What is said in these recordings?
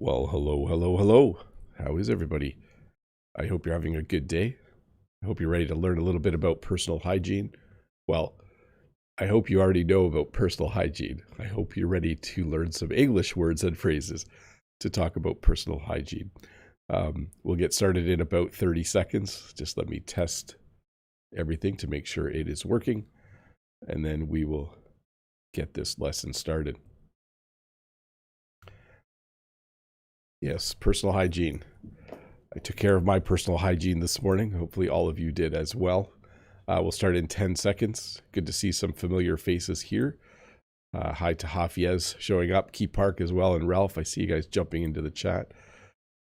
Well, hello, hello, hello. How is everybody? I hope you're having a good day. I hope you're ready to learn a little bit about personal hygiene. Well, I hope you already know about personal hygiene. I hope you're ready to learn some English words and phrases to talk about personal hygiene. We'll get started in about 30 seconds. Just let me test everything to make sure it is working, and then we will get this lesson started. Yes, personal hygiene. I took care of my personal hygiene this morning. Hopefully all of you did as well. We'll start in 10 seconds. Good to see some familiar faces here. Hi to Hafiez showing up, Key Park as well, and Ralph. I see you guys jumping into the chat.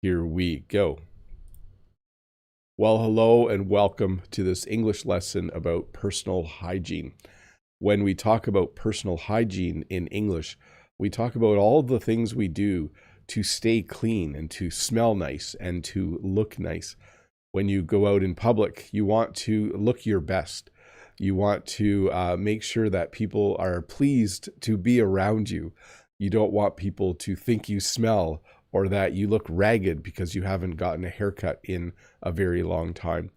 Here we go. Well, hello and welcome to this English lesson about personal hygiene. When we talk about personal hygiene in English, we talk about all the things we do to stay clean and to smell nice and to look nice. When you go out in public, you want to look your best. You want to make sure that people are pleased to be around you. You don't want people to think you smell or that you look ragged because you haven't gotten a haircut in a very long time.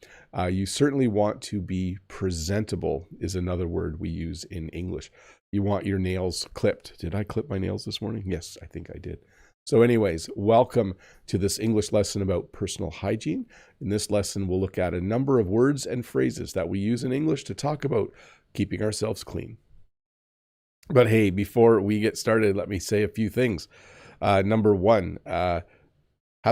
You certainly want to be presentable, is another word we use in English. You want your nails clipped. Did I clip my nails this morning? Yes, I think I did. So anyways, welcome to this English lesson about personal hygiene. In this lesson, we'll look at a number of words and phrases that we use in English to talk about keeping ourselves clean. But hey, before we get started, let me say a few things. Number one, have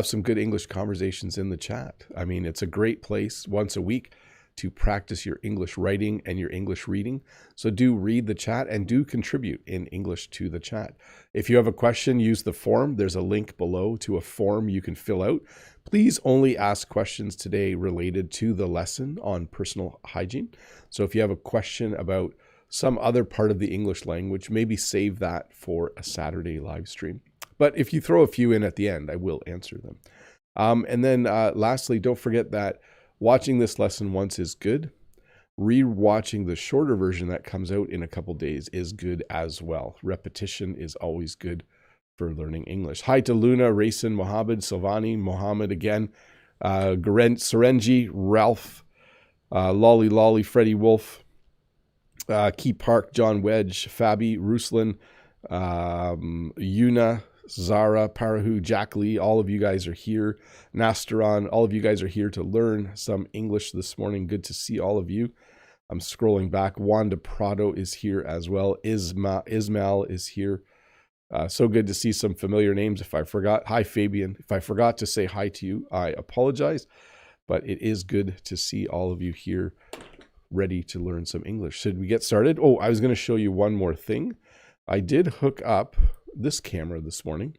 some good English conversations in the chat. I mean, it's a great place once a week to practice your English writing and your English reading. So do read the chat and do contribute in English to the chat. If you have a question, use the form. There's a link below to a form you can fill out. Please only ask questions today related to the lesson on personal hygiene. So if you have a question about some other part of the English language, maybe save that for a Saturday live stream. But if you throw a few in at the end, I will answer them. And then lastly, don't forget that watching this lesson once is good. Re-watching the shorter version that comes out in a couple days is good as well. Repetition is always good for learning English. Hi to Luna, Rayson, Mohammed, Silvani, Mohammed again, Serenji, Ralph, Lolly, Freddie Wolf, Key Park, John Wedge, Fabi, Ruslan, Yuna, Zara, Parahu, Jack Lee, all of you guys are here. Nastaron, all of you guys are here to learn some English this morning. Good to see all of you. I'm scrolling back. Wanda Prado is here as well. Ismail is here. So good to see some familiar names. If I forgot, hi Fabian. If I forgot to say hi to you, I apologize. But it is good to see all of you here ready to learn some English. Should we get started? Oh, I was going to show you one more thing. I did hook up this camera this morning.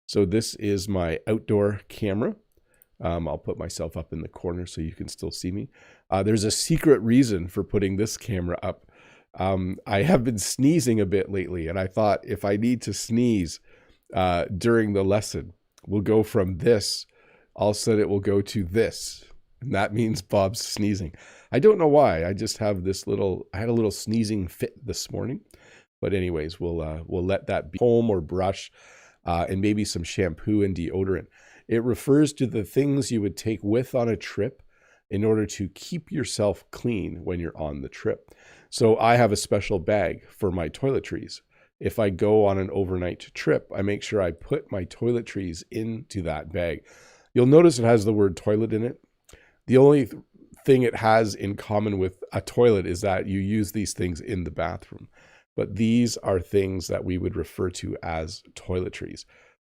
So this is my outdoor camera. I'll put myself up in the corner so you can still see me. There's a secret reason for putting this camera up. I have been sneezing a bit lately, and I thought if I need to sneeze during the lesson, we'll go from this. All of a sudden it will go to this. And that means Bob's sneezing. I don't know why. I just have this I had a little sneezing fit this morning. But anyways, we'll let that be comb or brush and maybe some shampoo and deodorant. It refers to the things you would take with on a trip in order to keep yourself clean when you're on the trip. So I have a special bag for my toiletries. If I go on an overnight trip, I make sure I put my toiletries into that bag. You'll notice it has the word toilet in it. The only thing it has in common with a toilet is that you use these things in the bathroom. But these are things that we would refer to as toiletries.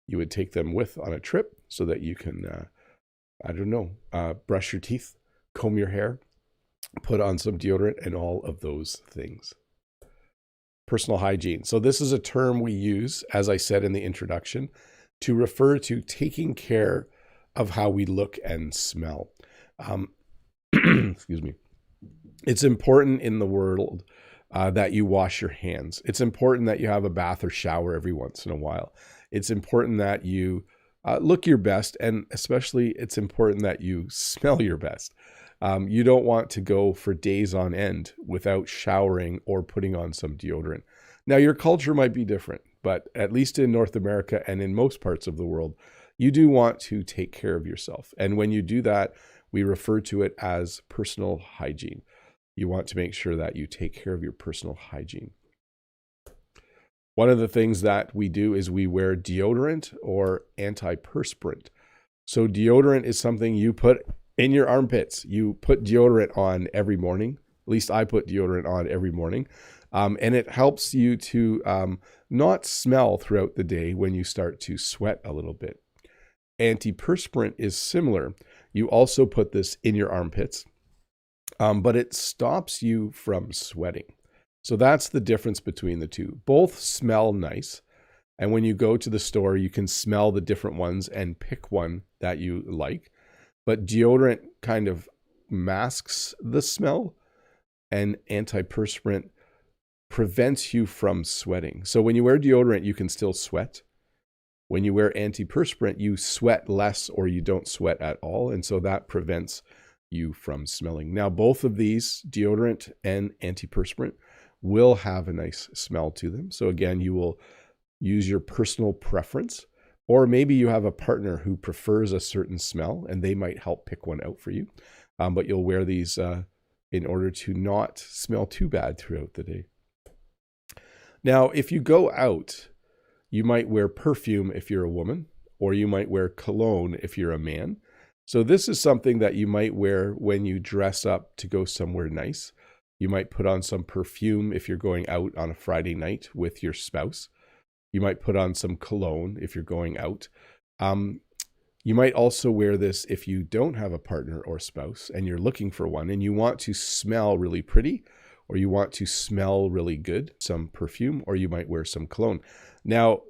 You would take them with on a trip so that you can, brush your teeth, comb your hair, put on some deodorant, and all of those things. Personal hygiene. So this is a term we use, as I said in the introduction, to refer to taking care of how we look and smell. Excuse me. It's important in the world that you wash your hands. It's important that you have a bath or shower every once in a while. It's important that you look your best, and especially it's important that you smell your best. You don't want to go for days on end without showering or putting on some deodorant. Now, your culture might be different, but at least in North America and in most parts of the world, you do want to take care of yourself. And when you do that, we refer to it as personal hygiene. You want to make sure that you take care of your personal hygiene. One of the things that we do is we wear deodorant or antiperspirant. So deodorant is something you put in your armpits. You put deodorant on every morning. At least I put deodorant on every morning. And it helps you to not smell throughout the day when you start to sweat a little bit. Antiperspirant is similar. You also put this in your armpits, but it stops you from sweating. So that's the difference between the two. Both smell nice. And when you go to the store, you can smell the different ones and pick one that you like. But deodorant kind of masks the smell, and antiperspirant prevents you from sweating. So when you wear deodorant, you can still sweat. When you wear antiperspirant, you sweat less or you don't sweat at all. And so that prevents you from smelling. Now, both of these, deodorant and antiperspirant, will have a nice smell to them. So again, you will use your personal preference, or maybe you have a partner who prefers a certain smell and they might help pick one out for you. But you'll wear these in order to not smell too bad throughout the day. Now, if you go out, you might wear perfume if you're a woman, or you might wear cologne if you're a man. So this is something that you might wear when you dress up to go somewhere nice. You might put on some perfume if you're going out on a Friday night with your spouse. You might put on some cologne if you're going out. You might also wear this if you don't have a partner or spouse and you're looking for one and you want to smell really pretty, or you want to smell really good, some perfume, or you might wear some cologne. Now,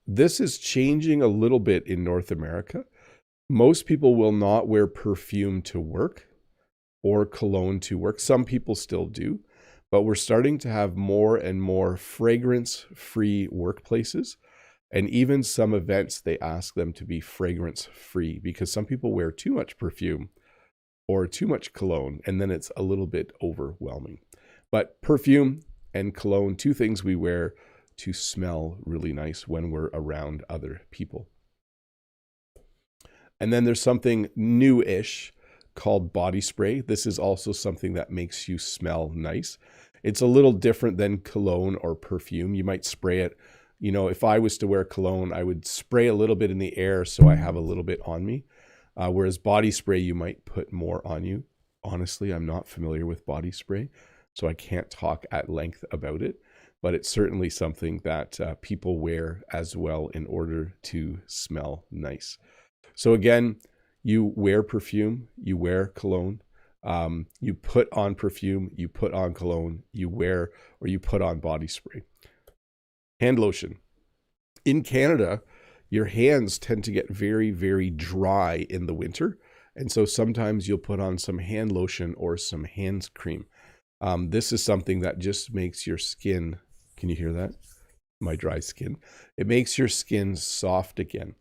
this is changing a little bit in North America. Most people will not wear perfume to work or cologne to work. Some people still do, but we're starting to have more and more fragrance-free workplaces. And even some events, they ask them to be fragrance-free because some people wear too much perfume or too much cologne, and then it's a little bit overwhelming. But perfume and cologne, two things we wear to smell really nice when we're around other people. And then there's something new-ish called body spray. This is also something that makes you smell nice. It's a little different than cologne or perfume. You might spray it. You know, if I was to wear cologne, I would spray a little bit in the air so I have a little bit on me. Whereas body spray, you might put more on you. Honestly, I'm not familiar with body spray, so I can't talk at length about it. But it's certainly something that people wear as well in order to smell nice. So again, you wear perfume, you wear cologne, you put on perfume, you put on cologne, you wear or you put on body spray. Hand lotion. In Canada, your hands tend to get very, very dry in the winter. And so sometimes you'll put on some hand lotion or some hand cream. This is something that just makes your skin, can you hear that? My dry skin. It makes your skin soft again.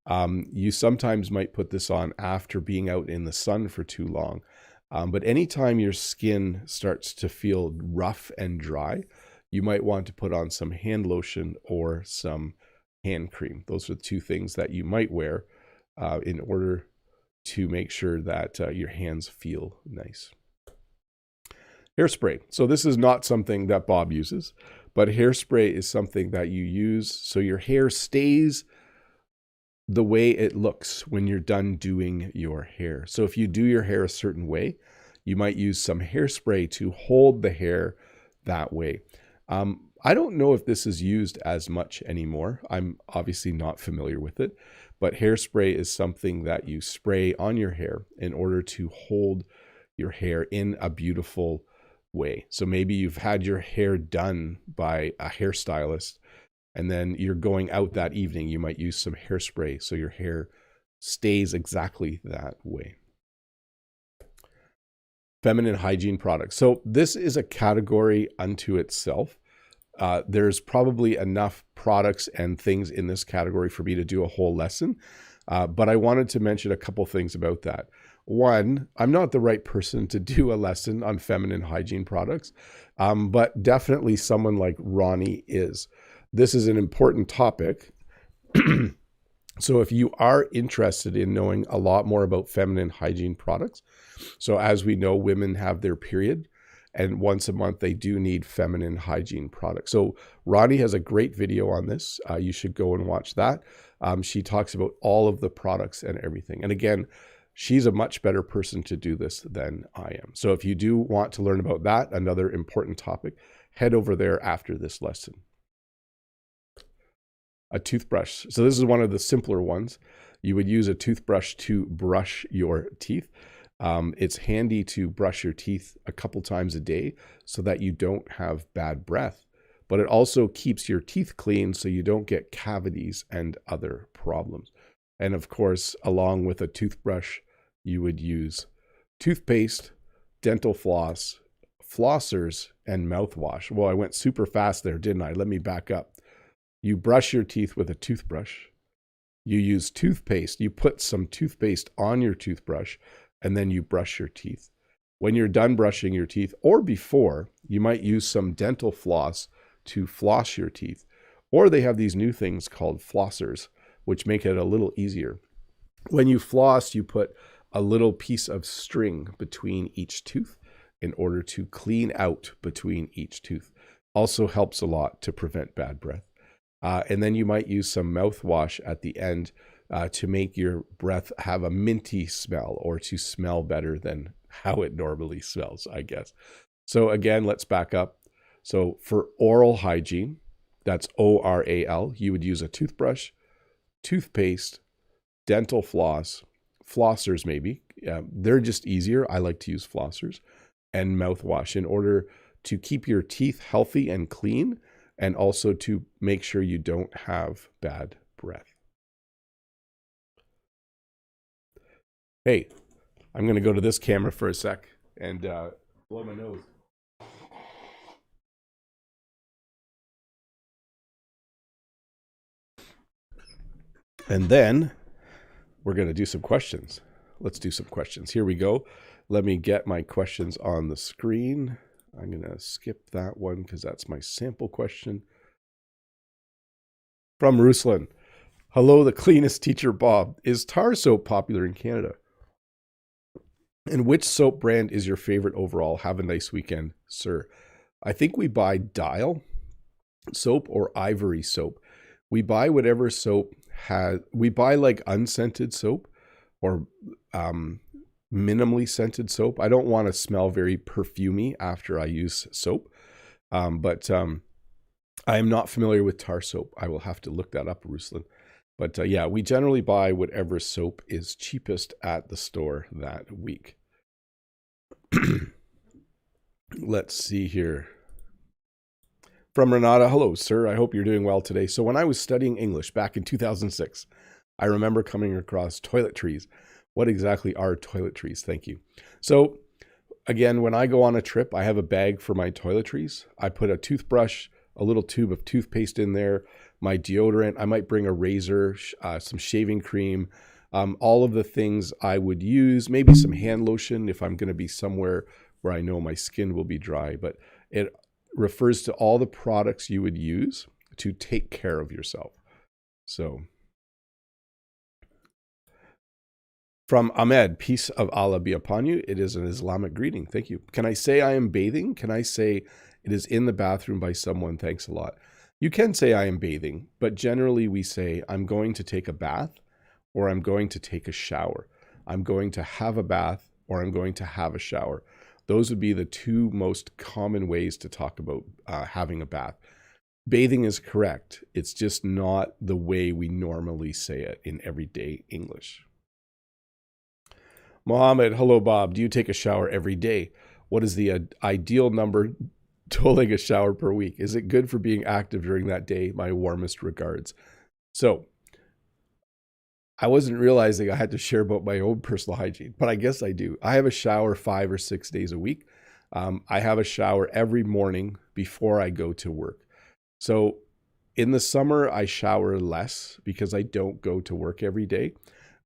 You sometimes might put this on after being out in the sun for too long. But anytime your skin starts to feel rough and dry, you might want to put on some hand lotion or some hand cream. Those are the two things that you might wear in order to make sure that your hands feel nice. Hairspray. So this is not something that Bob uses, but hairspray is something that you use so your hair stays the way it looks when you're done doing your hair. So if you do your hair a certain way, you might use some hairspray to hold the hair that way. I don't know if this is used as much anymore. I'm obviously not familiar with it, but hairspray is something that you spray on your hair in order to hold your hair in a beautiful way. So maybe you've had your hair done by a hairstylist and then you're going out that evening, you might use some hairspray so your hair stays exactly that way. Feminine hygiene products. So this is a category unto itself. There's probably enough products and things in this category for me to do a whole lesson. But I wanted to mention a couple things about that. One, I'm not the right person to do a lesson on feminine hygiene products, but definitely someone like Ronnie is. This is an important topic. So if you are interested in knowing a lot more about feminine hygiene products, so as we know, women have their period, and once a month they do need feminine hygiene products. So Ronnie has a great video on this. You should go and watch that. She talks about all of the products and everything. And again, she's a much better person to do this than I am. So if you do want to learn about that, another important topic, head over there after this lesson. A toothbrush. So this is one of the simpler ones. You would use a toothbrush to brush your teeth. It's handy to brush your teeth a couple times a day so that you don't have bad breath, but it also keeps your teeth clean so you don't get cavities and other problems. And of course, along with a toothbrush, you would use toothpaste, dental floss, flossers, and mouthwash. Well, I went super fast there, didn't I? Let me back up. You brush your teeth with a toothbrush. You use toothpaste. You put some toothpaste on your toothbrush, and then you brush your teeth. When you're done brushing your teeth, or before, you might use some dental floss to floss your teeth. Or they have these new things called flossers, which make it a little easier. When you floss, you put a little piece of string between each tooth in order to clean out between each tooth. Also helps a lot to prevent bad breath. And then you might use some mouthwash at the end to make your breath have a minty smell, or to smell better than how it normally smells, I guess. So again, let's back up. So for oral hygiene, that's ORAL, you would use a toothbrush, toothpaste, dental floss, flossers maybe. They're just easier. I like to use flossers, and mouthwash in order to keep your teeth healthy and clean, and also to make sure you don't have bad breath. Hey, I'm going to go to this camera for a sec and blow my nose. And then we're going to do some questions. Let's do some questions. Here we go. Let me get my questions on the screen. I'm going to skip that one because that's my sample question. From Ruslan. Hello, the cleanest teacher, Bob. Is tar soap popular in Canada? And which soap brand is your favorite overall? Have a nice weekend, sir. I think we buy Dial soap or Ivory soap. We buy whatever soap has, we buy like unscented soap or minimally scented soap. I don't want to smell very perfumey after I use soap. But I am not familiar with tar soap. I will have to look that up, Ruslan. But yeah, we generally buy whatever soap is cheapest at the store that week. Let's see here. From Renata, hello, sir. I hope you're doing well today. So when I was studying English back in 2006, I remember coming across toiletries. What exactly are toiletries? Thank you. So again, when I go on a trip, I have a bag for my toiletries. I put a toothbrush, a little tube of toothpaste in there, my deodorant. I might bring a razor, some shaving cream, all of the things I would use, maybe some hand lotion if I'm going to be somewhere where I know my skin will be dry. But it refers to all the products you would use to take care of yourself. So from Ahmed, peace of Allah be upon you. It is an Islamic greeting. Thank you. Can I say I am bathing? Can I say it is in the bathroom by someone? Thanks a lot. You can say I am bathing, but generally we say I'm going to take a bath, or I'm going to take a shower. I'm going to have a bath, or I'm going to have a shower. Those would be the two most common ways to talk about having a bath. Bathing is correct. It's just not the way we normally say it in everyday English. Mohammed, hello, Bob. Do you take a shower every day? What is the ideal number totaling a shower per week? Is it good for being active during that day? My warmest regards. So I wasn't realizing I had to share about my own personal hygiene, but I guess I do. I have a shower 5 or 6 days a week. I have a shower every morning before I go to work. So in the summer, I shower less because I don't go to work every day.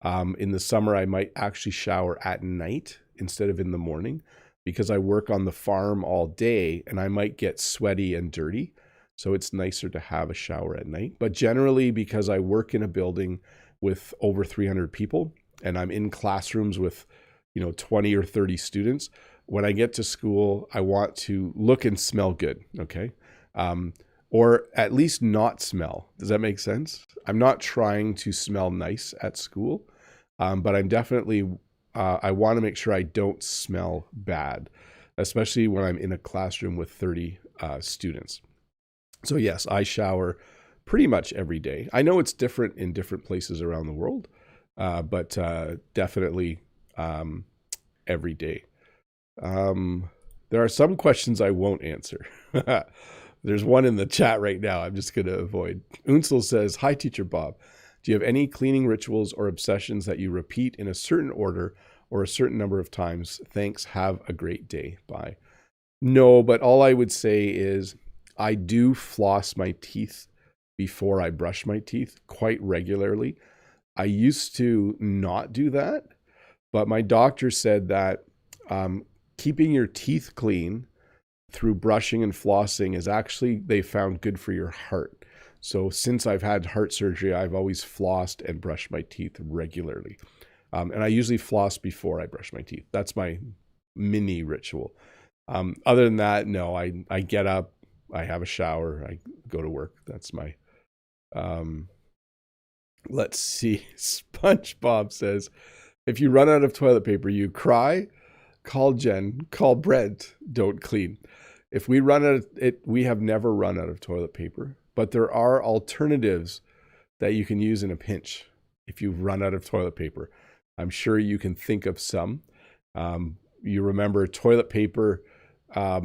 In the summer, I might actually shower at night instead of in the morning because I work on the farm all day and I might get sweaty and dirty. So it's nicer to have a shower at night. But generally, because I work in a building with over 300 people, and I'm in classrooms with, 20 or 30 students. When I get to school, I want to look and smell good, okay? Or at least not smell. Does that make sense? I'm not trying to smell nice at school, but I'm definitely, I want to make sure I don't smell bad, especially when I'm in a classroom with 30 students. So yes, I shower pretty much every day. I know it's different in different places around the world, but definitely every day. There are some questions I won't answer. There's one in the chat right now I'm just going to avoid. Unsel says, "Hi, Teacher Bob. Do you have any cleaning rituals or obsessions that you repeat in a certain order or a certain number of times? Thanks. Have a great day. Bye." No, but all I would say is I do floss my teeth before I brush my teeth quite regularly. I used to not do that, but my doctor said that keeping your teeth clean through brushing and flossing is actually, they found, good for your heart. So since I've had heart surgery, I've always flossed and brushed my teeth regularly. And I usually floss before I brush my teeth. That's my mini ritual. Other than that, no, I get up, I have a shower, I go to work. That's my, let's see. SpongeBob says, "If you run out of toilet paper, you cry, call Jen, call Brent, don't clean." If we run out of it, we have never run out of toilet paper, but there are alternatives that you can use in a pinch if you run out of toilet paper. I'm sure you can think of some. You remember toilet paper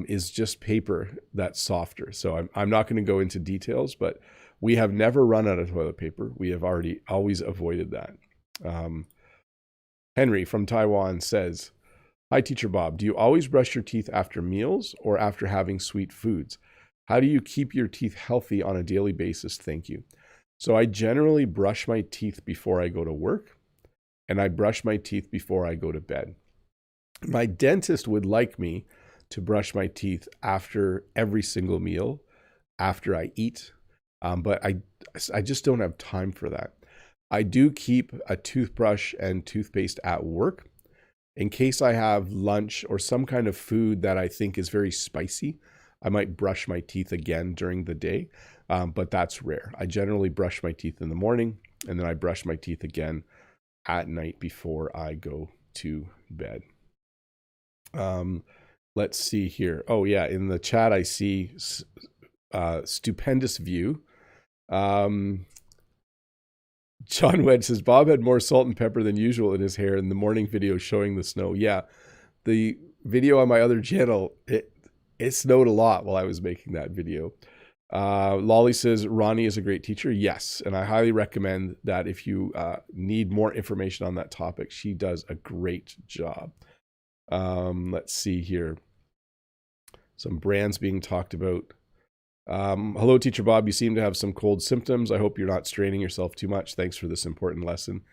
is just paper that's softer. So I'm not going to go into details, but we have never run out of toilet paper. We have always avoided that. Henry from Taiwan says, "Hi, Teacher Bob. Do you always brush your teeth after meals or after having sweet foods? How do you keep your teeth healthy on a daily basis? Thank you." So I generally brush my teeth before I go to work, and I brush my teeth before I go to bed. My dentist would like me to brush my teeth after every single meal, after I eat, but I just don't have time for that. I do keep a toothbrush and toothpaste at work in case I have lunch or some kind of food that I think is very spicy. I might brush my teeth again during the day, but that's rare. I generally brush my teeth in the morning, and then I brush my teeth again at night before I go to bed. Let's see here. Oh yeah, in the chat I see stupendous view. John Wedge says, "Bob had more salt and pepper than usual in his hair in the morning video showing the snow." Yeah, the video on my other channel, it snowed a lot while I was making that video. Lolly says, "Ronnie is a great teacher." Yes, and I highly recommend that if you need more information on that topic. She does a great job. Let's see here. Some brands being talked about. "Hello, Teacher Bob. You seem to have some cold symptoms. I hope you're not straining yourself too much. Thanks for this important lesson."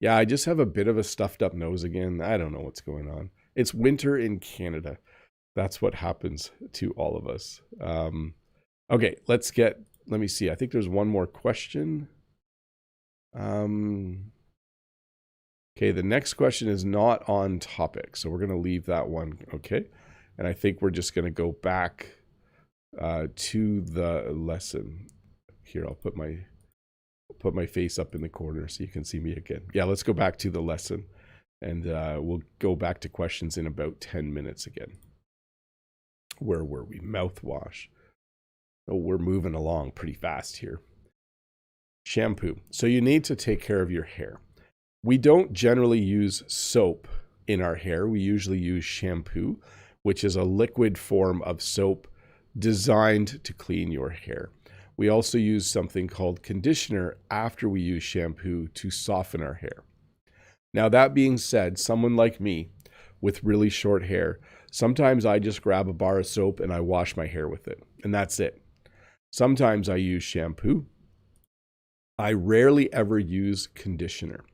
Yeah, I just have a bit of a stuffed up nose again. I don't know what's going on. It's winter in Canada. That's what happens to all of us. Okay, let me see. I think there's one more question. Okay, the next question is not on topic, so we're going to leave that one, okay? And I think we're just going to go back to the lesson. Here, I'll put my face up in the corner so you can see me again. Yeah, let's go back to the lesson, and we'll go back to questions in about 10 minutes again. Where were we? Mouthwash. Oh, we're moving along pretty fast here. Shampoo. So you need to take care of your hair. We don't generally use soap in our hair. We usually use shampoo, which is a liquid form of soap designed to clean your hair. We also use something called conditioner after we use shampoo to soften our hair. Now, that being said, someone like me with really short hair, sometimes I just grab a bar of soap and I wash my hair with it, and that's it. Sometimes I use shampoo. I rarely ever use conditioner,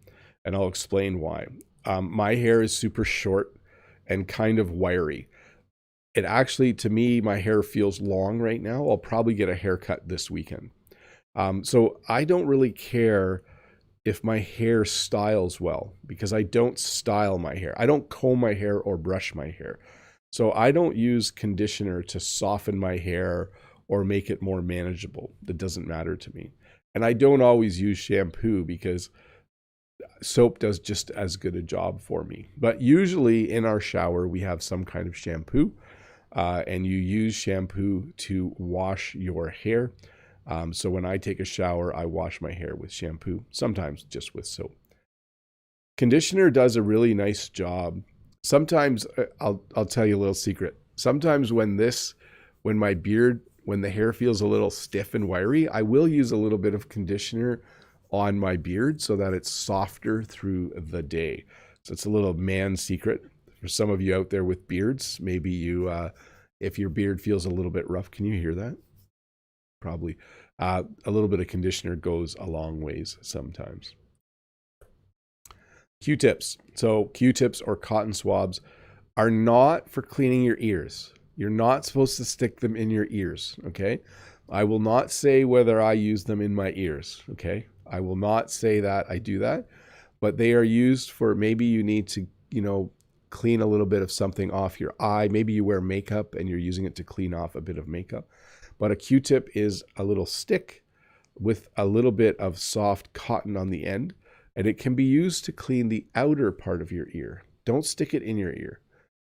and I'll explain why. My hair is super short and kind of wiry. It actually, to me, my hair feels long right now. I'll probably get a haircut this weekend. So I don't really care if my hair styles well, because I don't style my hair. I don't comb my hair or brush my hair. So I don't use conditioner to soften my hair or make it more manageable. That doesn't matter to me. And I don't always use shampoo because soap does just as good a job for me. But usually in our shower, we have some kind of shampoo, and you use shampoo to wash your hair. So when I take a shower, I wash my hair with shampoo, sometimes just with soap. Conditioner does a really nice job. Sometimes I'll tell you a little secret. Sometimes when my beard, when the hair feels a little stiff and wiry, I will use a little bit of conditioner on my beard so that it's softer through the day. So it's a little man secret for some of you out there with beards. Maybe you, if your beard feels a little bit rough, can you hear that? Probably. A little bit of conditioner goes a long ways sometimes. Q-tips. So Q-tips or cotton swabs are not for cleaning your ears. You're not supposed to stick them in your ears, okay? I will not say whether I use them in my ears, okay? I will not say that I do that, but they are used for maybe you need to, clean a little bit of something off your eye. Maybe you wear makeup and you're using it to clean off a bit of makeup. But a Q-tip is a little stick with a little bit of soft cotton on the end, and it can be used to clean the outer part of your ear. Don't stick it in your ear.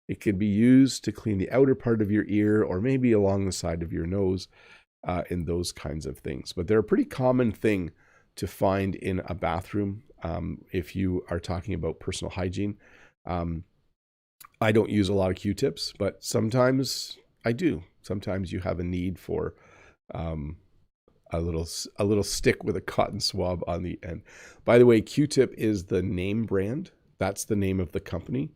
It can be used to clean the outer part of your ear or maybe along the side of your nose, and those kinds of things. But they're a pretty common thing to find in a bathroom if you are talking about personal hygiene. I don't use a lot of Q-tips, but sometimes I do. Sometimes you have a need for a little stick with a cotton swab on the end. By the way, Q-tip is the name brand. That's the name of the company.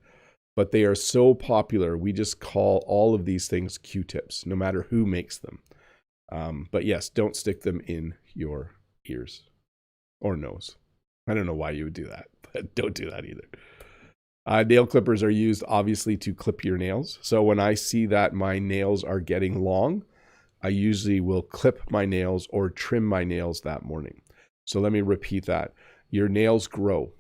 But they are so popular, we just call all of these things Q-tips, no matter who makes them. But yes, don't stick them in your ears or nose. I don't know why you would do that, but don't do that either. Nail clippers are used, obviously, to clip your nails. So when I see that my nails are getting long, I usually will clip my nails or trim my nails that morning. So let me repeat that. Your nails grow.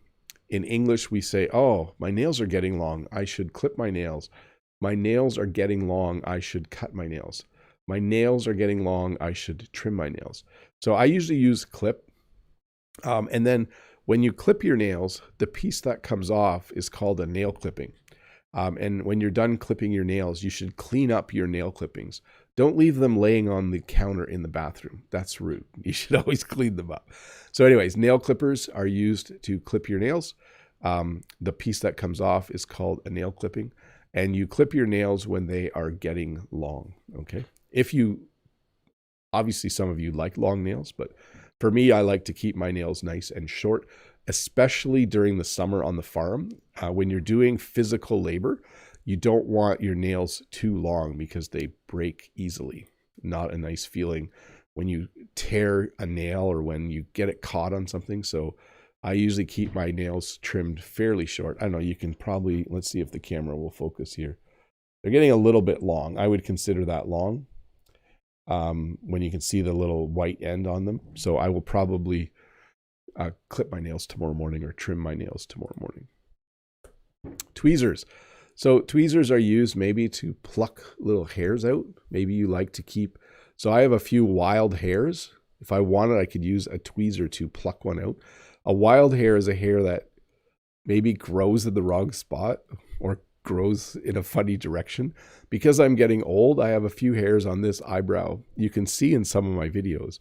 In English, we say, oh, my nails are getting long. I should clip my nails. My nails are getting long. I should cut my nails. My nails are getting long. I should trim my nails. So I usually use clip. And then when you clip your nails, the piece that comes off is called a nail clipping. And when you're done clipping your nails, you should clean up your nail clippings. Don't leave them laying on the counter in the bathroom. That's rude. You should always clean them up. So anyways, nail clippers are used to clip your nails. The piece that comes off is called a nail clipping. And you clip your nails when they are getting long, okay? Obviously some of you like long nails, but for me, I like to keep my nails nice and short, especially during the summer on the farm. When you're doing physical labor, you don't want your nails too long because they break easily. Not a nice feeling when you tear a nail or when you get it caught on something. So I usually keep my nails trimmed fairly short. I don't know, you can probably, let's see if the camera will focus here. They're getting a little bit long. I would consider that long when you can see the little white end on them. So I will probably clip my nails tomorrow morning or trim my nails tomorrow morning. Tweezers. So tweezers are used maybe to pluck little hairs out. Maybe you like to keep, so I have a few wild hairs. If I wanted, I could use a tweezer to pluck one out. A wild hair is a hair that maybe grows in the wrong spot or grows in a funny direction. Because I'm getting old, I have a few hairs on this eyebrow. You can see in some of my videos,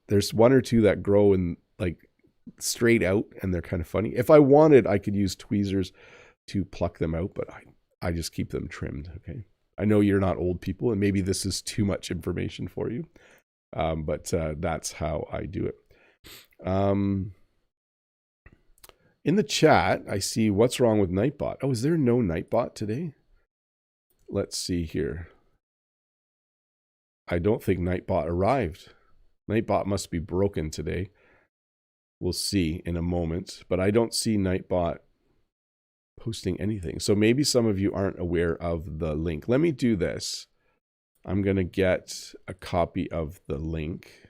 there's one or two that grow in like straight out and they're kind of funny. If I wanted, I could use tweezers to pluck them out, but I just keep them trimmed, okay? I know you're not old people and maybe this is too much information for you, but that's how I do it. In the chat, I see what's wrong with Nightbot. Oh, is there no Nightbot today? Let's see here. I don't think Nightbot arrived. Nightbot must be broken today. We'll see in a moment, but I don't see Nightbot posting anything. So maybe some of you aren't aware of the link. Let me do this. I'm going to get a copy of the link.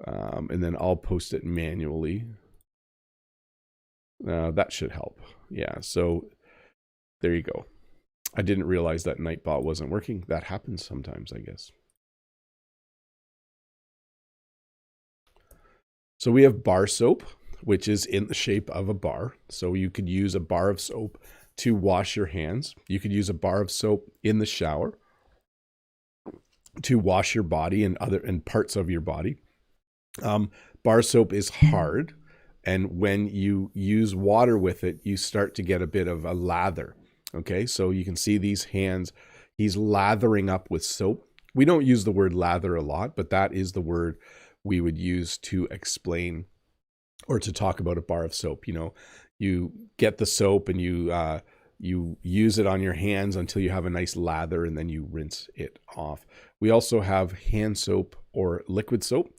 And then I'll post it manually. That should help. Yeah, so there you go. I didn't realize that Nightbot wasn't working. That happens sometimes, I guess. So we have bar soap, which is in the shape of a bar. So you could use a bar of soap to wash your hands. You could use a bar of soap in the shower to wash your body and parts of your body. Bar soap is hard, and when you use water with it, you start to get a bit of a lather. Okay, so you can see these hands, he's lathering up with soap. We don't use the word lather a lot, but that is the word we would use to explain or to talk about a bar of soap. You know, you get the soap and you use it on your hands until you have a nice lather, and then you rinse it off. We also have hand soap or liquid soap.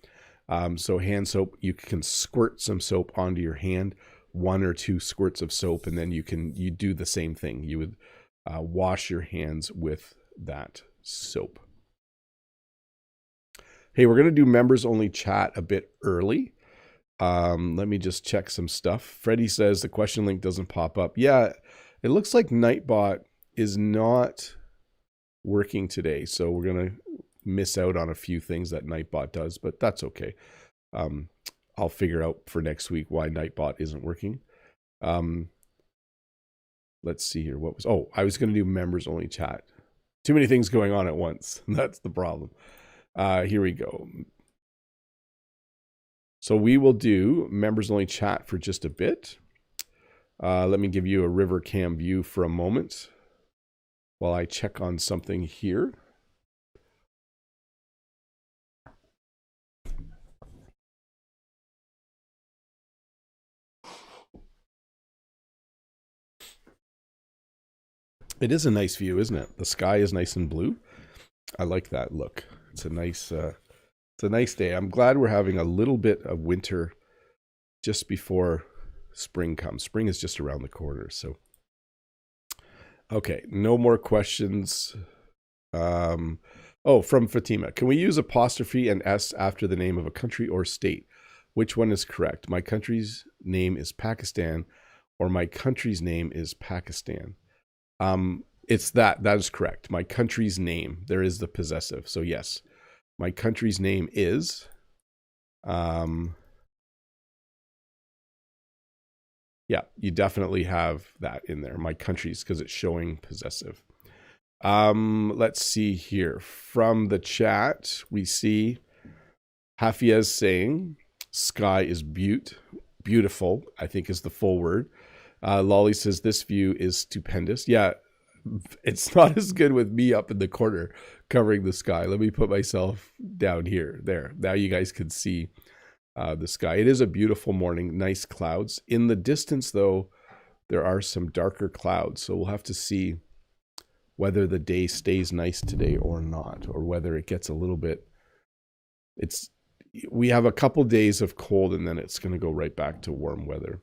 So hand soap, you can squirt some soap onto your hand, 1 or 2 squirts of soap, and then you do the same thing. You would wash your hands with that soap. Hey, we're going to do members only chat a bit early. Let me just check some stuff. Freddie says the question link doesn't pop up. Yeah, it looks like Nightbot is not working today, so we're going to miss out on a few things that Nightbot does, but that's okay. I'll figure out for next week why Nightbot isn't working. Let's see here. I was going to do members only chat. Too many things going on at once. That's the problem. Here we go. So we will do members only chat for just a bit. Let me give you a river cam view for a moment while I check on something here. It is a nice view, isn't it? The sky is nice and blue. I like that look. It's a nice day. I'm glad we're having a little bit of winter just before spring comes. Spring is just around the corner. So, okay, no more questions. From Fatima. Can we use apostrophe and S after the name of a country or state? Which one is correct? My country's name is Pakistan, or my country's name is Pakistan. It's that is correct. My country's name, there is the possessive. So yes, my country's name is, yeah, you definitely have that in there. My country's, because it's showing possessive. Let's see here. From the chat, we see Hafiez saying, sky is beautiful, I think is the full word. Lolly says, this view is stupendous. Yeah, it's not as good with me up in the corner covering the sky. Let me put myself down here. There. Now you guys can see the sky. It is a beautiful morning. Nice clouds. In the distance, though, there are some darker clouds. So we'll have to see whether the day stays nice today or not, or whether it gets a little bit... We have a couple days of cold, and then it's going to go right back to warm weather.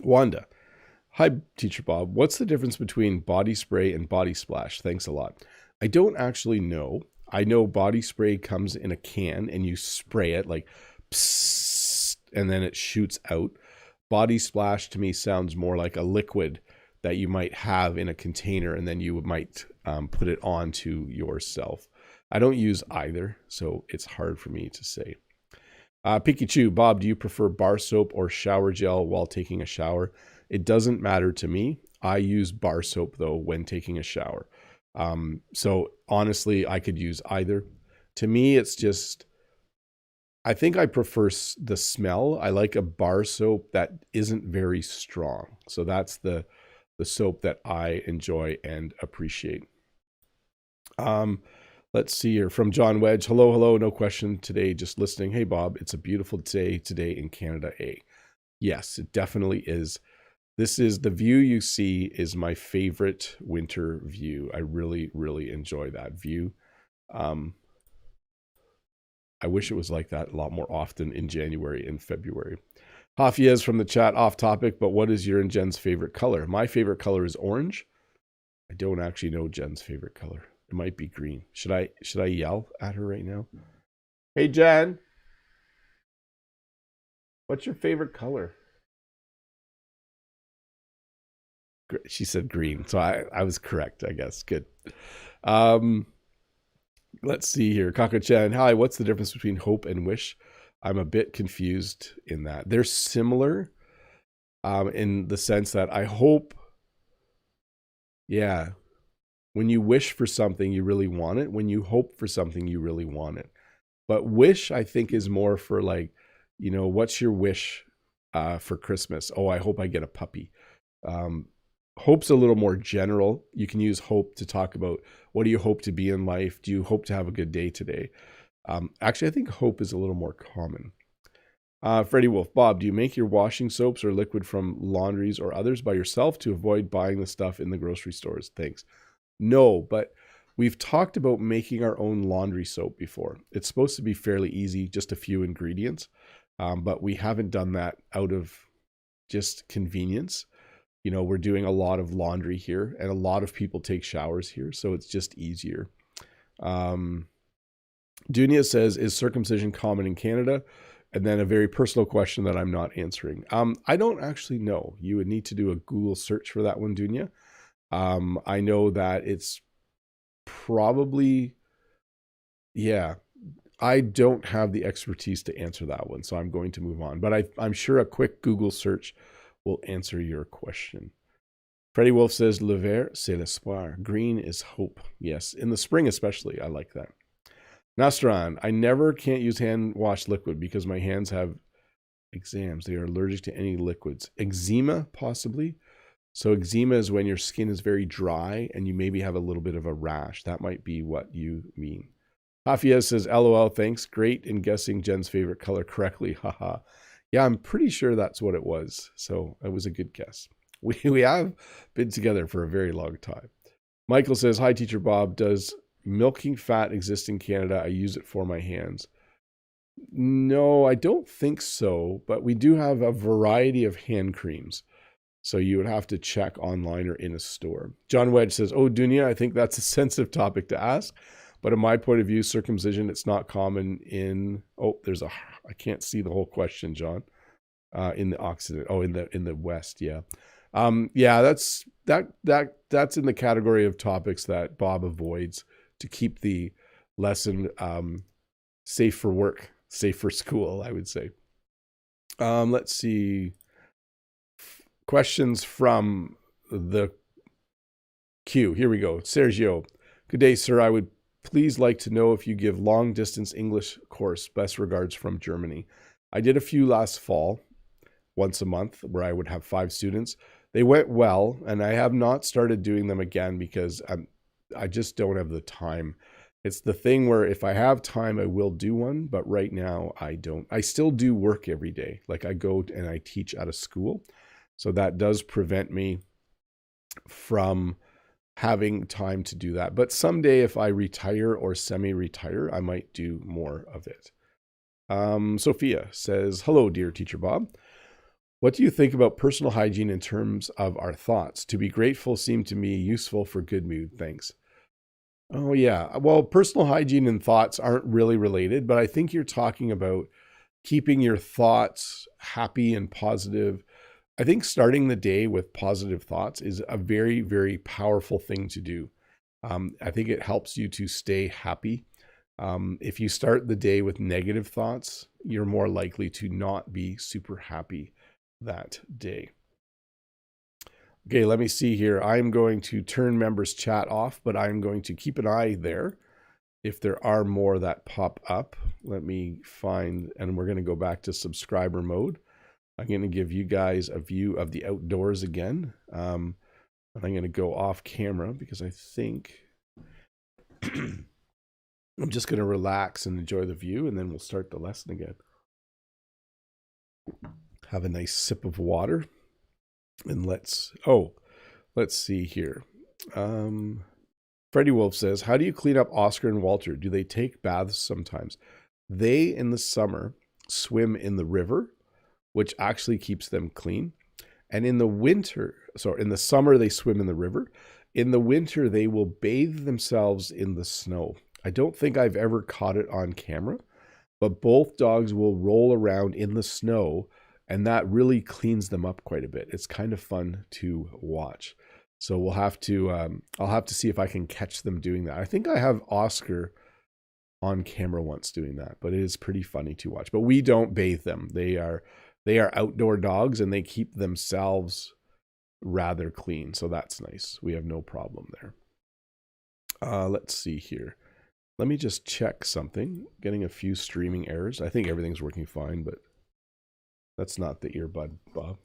Wanda. Hi, Teacher Bob. What's the difference between body spray and body splash? Thanks a lot. I don't actually know. I know body spray comes in a can and you spray it like psst, and then it shoots out. Body splash to me sounds more like a liquid that you might have in a container, and then you might put it onto yourself. I don't use either, so it's hard for me to say. Pikachu, Bob, do you prefer bar soap or shower gel while taking a shower? It doesn't matter to me. I use bar soap, though, when taking a shower. So honestly, I could use either. To me, it's just, I think I prefer the smell. I like a bar soap that isn't very strong. So that's the soap that I enjoy and appreciate. Let's see here from John Wedge. Hello. No question today. Just listening. Hey, Bob, it's a beautiful day today in Canada, eh? Yes, it definitely is. This is the view you see is my favorite winter view. I really, really enjoy that view. I wish it was like that a lot more often in January and February. Hafiez from the chat, off topic, but what is your and Jen's favorite color? My favorite color is orange. I don't actually know Jen's favorite color. It might be green. Should I yell at her right now? Hey, Jen. What's your favorite color? She said green, so I was correct, I guess. Good. Um, let's see here. Kako-chan, hi, what's the difference between hope and wish? I'm a bit confused in that. They're similar in the sense that I hope, yeah, when you wish for something, you really want it. When you hope for something, you really want it. But wish, I think, is more for like, what's your wish for Christmas? Oh, I hope I get a puppy. Hope's a little more general. You can use hope to talk about what do you hope to be in life? Do you hope to have a good day today? Actually, I think hope is a little more common. Freddie Wolf, Bob, do you make your washing soaps or liquid from laundries or others by yourself to avoid buying the stuff in the grocery stores? Thanks. No, but we've talked about making our own laundry soap before. It's supposed to be fairly easy, just a few ingredients, but we haven't done that out of just convenience. We're doing a lot of laundry here, and a lot of people take showers here, so it's just easier. Dunia says, is circumcision common in Canada? And then a very personal question that I'm not answering. I don't actually know. You would need to do a Google search for that one, Dunia. I know that it's probably, yeah, I don't have the expertise to answer that one, so I'm going to move on. But I'm sure a quick Google search will answer your question. Freddie Wolf says, Le vert, c'est l'espoir. Green is hope. Yes, in the spring especially, I like that. Nastran, I never can't use hand wash liquid because my hands have exams. They are allergic to any liquids. Eczema, possibly. So eczema is when your skin is very dry and you maybe have a little bit of a rash. That might be what you mean. Hafia says, LOL, thanks. Great in guessing Jen's favorite color correctly. Haha. Yeah, I'm pretty sure that's what it was. So it was a good guess. We have been together for a very long time. Michael says, hi, Teacher Bob. Does milking fat exist in Canada? I use it for my hands. No, I don't think so. But we do have a variety of hand creams. So you would have to check online or in a store. John Wedge says, oh, Dunia, I think that's a sensitive topic to ask. But in my point of view, circumcision, it's not common in, I can't see the whole question, John. In the Occident. Oh, in the West, yeah. Yeah, that's in the category of topics that Bob avoids to keep the lesson safe for work, safe for school, I would say. Let's see. Questions from the queue. Here we go. Sergio. Good day, sir. I would please like to know if you give long distance English course. Best regards from Germany. I did a few last fall, once a month, where I would have 5 students. They went well, and I have not started doing them again because I just don't have the time. It's the thing where if I have time, I will do one, but right now I don't. I still do work every day. Like I go and I teach at a school. So that does prevent me from having time to do that. But someday if I retire or semi-retire, I might do more of it. Sophia says, hello, dear Teacher Bob. What do you think about personal hygiene in terms of our thoughts? To be grateful seemed to me useful for good mood. Thanks. Oh, yeah. Well, personal hygiene and thoughts aren't really related, but I think you're talking about keeping your thoughts happy and positive. I think starting the day with positive thoughts is a very, very powerful thing to do. I think it helps you to stay happy. If you start the day with negative thoughts, you're more likely to not be super happy that day. Okay, let me see here. I'm going to turn members chat off, but I'm going to keep an eye there. If there are more that pop up, let me find, and we're going to go back to subscriber mode. I'm going to give you guys a view of the outdoors again. And I'm going to go off camera because I think I'm just going to relax and enjoy the view, and then we'll start the lesson again. Have a nice sip of water. And let's see here. Freddie Wolf says, how do you clean up Oscar and Walter? Do they take baths sometimes? They, in the summer, swim in the river, which actually keeps them clean. And in the summer, they swim in the river. In the winter, they will bathe themselves in the snow. I don't think I've ever caught it on camera, but both dogs will roll around in the snow And that really cleans them up quite a bit. It's kind of fun to watch. So we'll have to, I'll have to see if I can catch them doing that. I think I have Oscar on camera once doing that, but it is pretty funny to watch. But we don't bathe them. They are outdoor dogs, and they keep themselves rather clean. So that's nice. We have no problem there. Let's see here. Let me just check something. Getting a few streaming errors. I think everything's working fine, but that's not the earbud, Bob.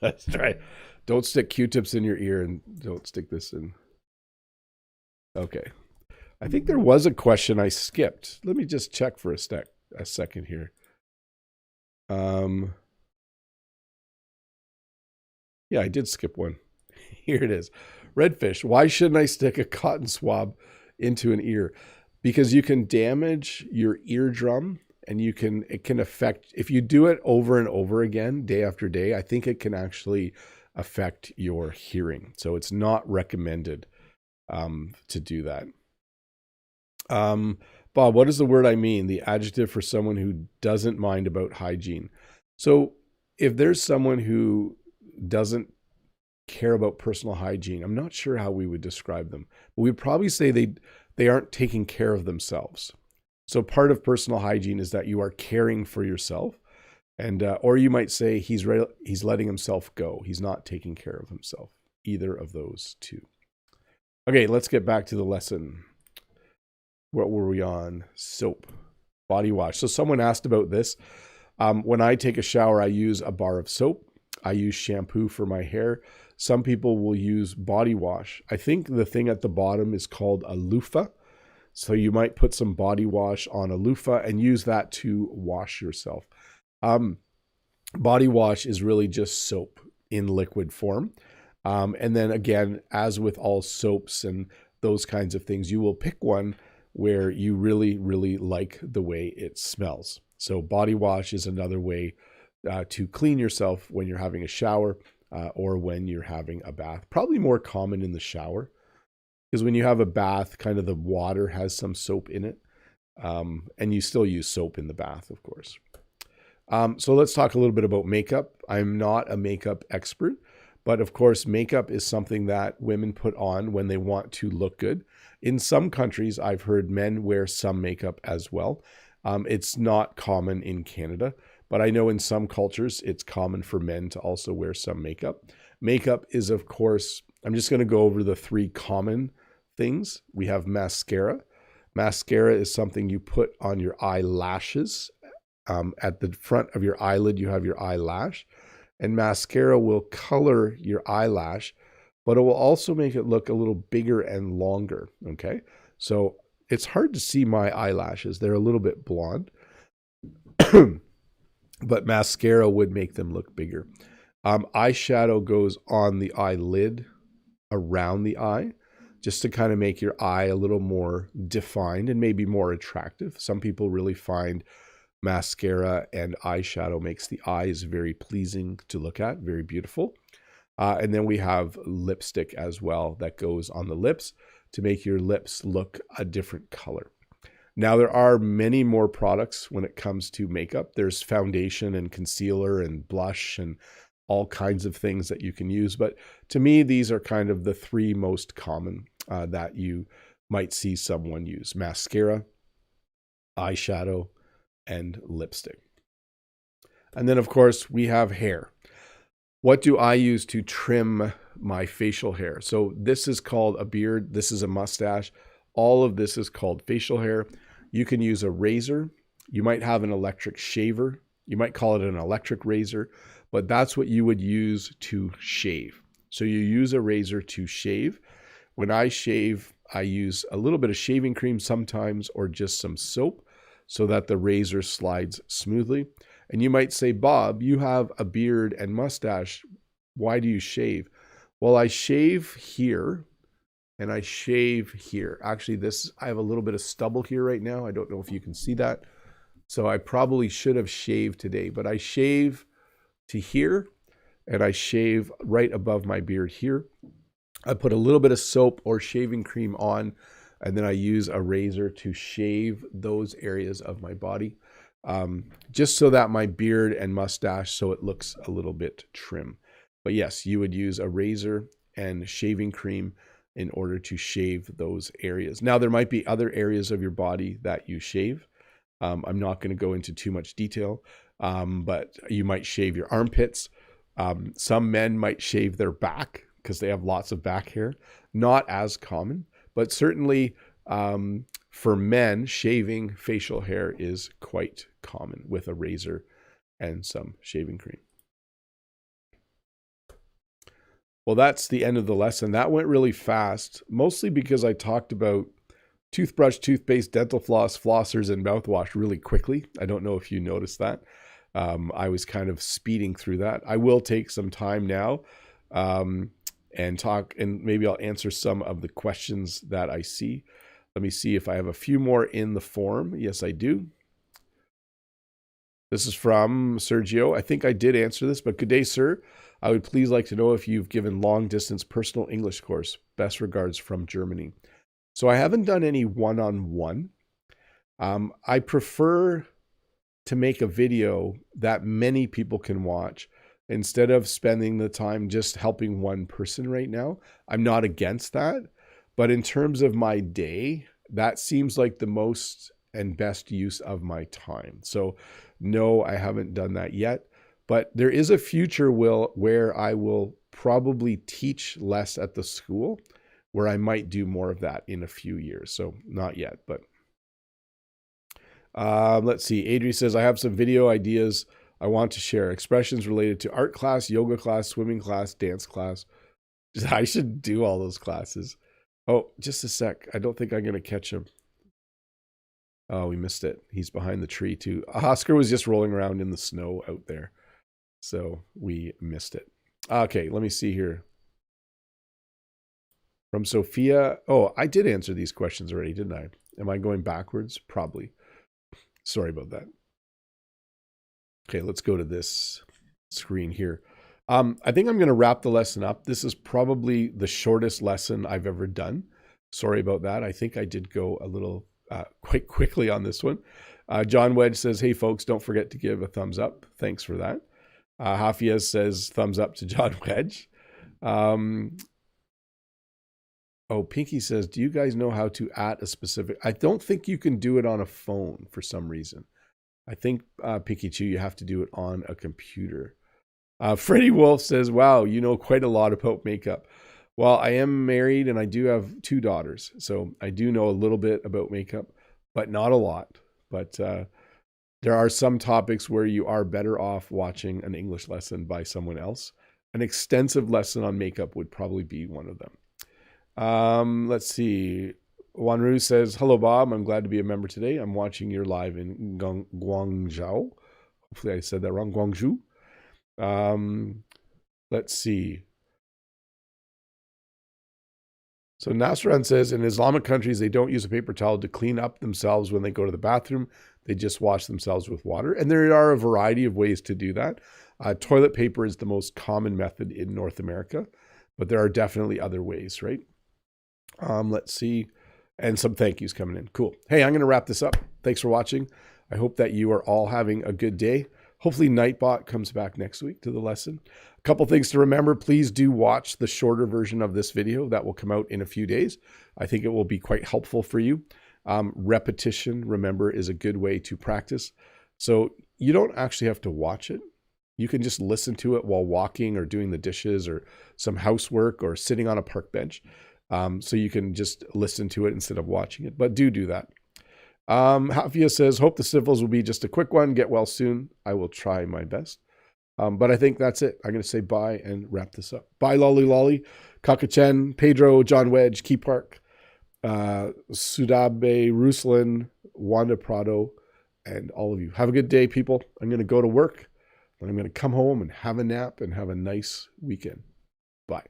Let's try. Don't stick Q-tips in your ear, and don't stick this in. Okay. I think there was a question I skipped. Let me just check for a second here. Yeah, I did skip one. Here it is. Redfish. Why shouldn't I stick a cotton swab into an ear? Because you can damage your eardrum, and it can affect, if you do it over and over again, day after day, I think it can actually affect your hearing. So it's not recommended to do that. Bob, what is the word I mean? The adjective for someone who doesn't mind about hygiene. So if there's someone who doesn't care about personal hygiene, I'm not sure how we would describe them. But we'd probably say they aren't taking care of themselves. So part of personal hygiene is that you are caring for yourself, and or you might say he's letting himself go. He's not taking care of himself. Either of those two. Okay, let's get back to the lesson. What were we on? Soap, body wash. So someone asked about this. When I take a shower, I use a bar of soap. I use shampoo for my hair. Some people will use body wash. I think the thing at the bottom is called a loofah. So you might put some body wash on a loofah and use that to wash yourself. Body wash is really just soap in liquid form. And then again, as with all soaps and those kinds of things, you will pick one where you really, really like the way it smells. So body wash is another way to clean yourself when you're having a shower or when you're having a bath. Probably more common in the shower, because when you have a bath, kind of the water has some soap in it. And you still use soap in the bath, of course. So let's talk a little bit about makeup. I'm not a makeup expert, but of course, makeup is something that women put on when they want to look good. In some countries, I've heard men wear some makeup as well. It's not common in Canada, but I know in some cultures, it's common for men to also wear some makeup. Makeup is, of course, I'm just going to go over the three common things. We have mascara. Mascara is something you put on your eyelashes. At the front of your eyelid, you have your eyelash. And mascara will color your eyelash, but it will also make it look a little bigger and longer, okay? So it's hard to see my eyelashes. They're a little bit blonde, but mascara would make them look bigger. Eyeshadow goes on the eyelid around the eye, just to kind of make your eye a little more defined and maybe more attractive. Some people really find mascara and eyeshadow makes the eyes very pleasing to look at, very beautiful. And then we have lipstick as well that goes on the lips to make your lips look a different color. Now, there are many more products when it comes to makeup. There's foundation and concealer and blush and all kinds of things that you can use. But to me, these are kind of the three most common that you might see someone use: mascara, eyeshadow, and lipstick. And then, of course, we have hair. What do I use to trim my facial hair? So this is called a beard. This is a mustache. All of this is called facial hair. You can use a razor. You might have an electric shaver. You might call it an electric razor, but that's what you would use to shave. So you use a razor to shave. When I shave, I use a little bit of shaving cream sometimes, or just some soap, so that the razor slides smoothly. And you might say, Bob, you have a beard and mustache. Why do you shave? Well, I shave here and I shave here. Actually, I have a little bit of stubble here right now. I don't know if you can see that. So I probably should have shaved today, but I shave to here and I shave right above my beard here. I put a little bit of soap or shaving cream on, and then I use a razor to shave those areas of my body. just so that my beard and mustache, so it looks a little bit trim. But yes, you would use a razor and shaving cream in order to shave those areas. Now, there might be other areas of your body that you shave. I'm not going to go into too much detail, but you might shave your armpits. Some men might shave their back because they have lots of back hair. Not as common, but certainly for men, shaving facial hair is quite common with a razor and some shaving cream. Well, that's the end of the lesson. That went really fast, mostly because I talked about toothbrush, toothpaste, dental floss, flossers, and mouthwash really quickly. I don't know if you noticed that. I was kind of speeding through that. I will take some time now and talk, and maybe I'll answer some of the questions that I see. Let me see if I have a few more in the form. Yes, I do. This is from Sergio. I think I did answer this, but good day, sir. I would please like to know if you've given long-distance personal English course. Best regards from Germany. So I haven't done any one-on-one. I prefer to make a video that many people can watch instead of spending the time just helping one person right now. I'm not against that, but in terms of my day, that seems like the most and best use of my time. So no, I haven't done that yet, but there is a future where I will probably teach less at the school, where I might do more of that in a few years. So not yet, but let's see. Adri says, I have some video ideas I want to share. Expressions related to art class, yoga class, swimming class, dance class. I should do all those classes. Oh, just a sec. I don't think I'm going to catch him. Oh, we missed it. He's behind the tree too. Oscar was just rolling around in the snow out there. So we missed it. Okay, let me see here. From Sophia. Oh, I did answer these questions already, didn't I? Am I going backwards? Probably. Sorry about that. Okay, let's go to this screen here. I think I'm going to wrap the lesson up. This is probably the shortest lesson I've ever done. Sorry about that. I think I did go a little quite quickly on this one. John Wedge says, hey, folks, don't forget to give a thumbs up. Thanks for that. Hafiaz says, thumbs up to John Wedge. Oh, Pinky says, do you guys know how to add a specific... I don't think you can do it on a phone for some reason. I think, Pinky Chew, you have to do it on a computer. Freddie Wolf says, wow, you know quite a lot about makeup. Well, I am married and I do have 2 daughters. So I do know a little bit about makeup, but not a lot. But there are some topics where you are better off watching an English lesson by someone else. An extensive lesson on makeup would probably be one of them. Let's see. Wanru says, hello, Bob. I'm glad to be a member today. I'm watching your live in Guangzhou. Hopefully I said that wrong. Guangzhou. Let's see. So Nasran says, in Islamic countries, they don't use a paper towel to clean up themselves when they go to the bathroom. They just wash themselves with water. And there are a variety of ways to do that. Toilet paper is the most common method in North America, but there are definitely other ways, right? Let's see. And some thank yous coming in. Cool. Hey, I'm going to wrap this up. Thanks for watching. I hope that you are all having a good day. Hopefully Nightbot comes back next week to the lesson. A couple things to remember. Please do watch the shorter version of this video that will come out in a few days. I think it will be quite helpful for you. Repetition, remember, is a good way to practice. So you don't actually have to watch it. You can just listen to it while walking or doing the dishes or some housework or sitting on a park bench. So you can just listen to it instead of watching it. But do that. Hafia says, hope the syphilis will be just a quick one. Get well soon. I will try my best. But I think that's it. I'm going to say bye and wrap this up. Bye, Lolly Lolly, Kakachen, Pedro, John Wedge, Key Park, Sudabe, Ruslan, Wanda Prado, and all of you. Have a good day, people. I'm going to go to work, and I'm going to come home and have a nap and have a nice weekend. Bye.